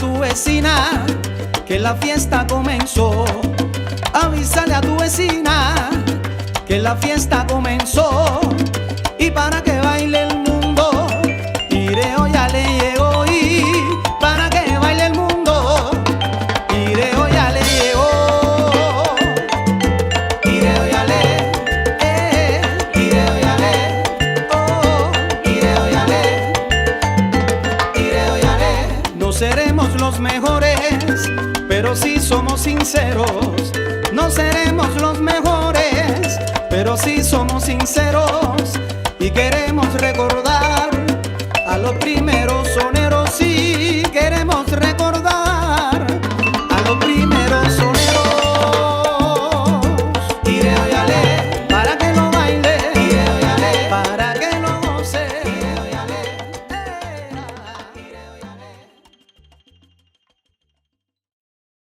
tu vecina que la fiesta comenzó. Avísale a tu vecina que la fiesta comenzó. Y para que baile el mundo, Ireo ya le llegó. Y para que baile el mundo, Ireo ya le llegó. Ireo ya le, Ireo ya le, oh, Ireo ya le, Ireo ya le. No seremos los mejores, pero sí somos sinceros. No seremos los mejores, pero sí somos sinceros.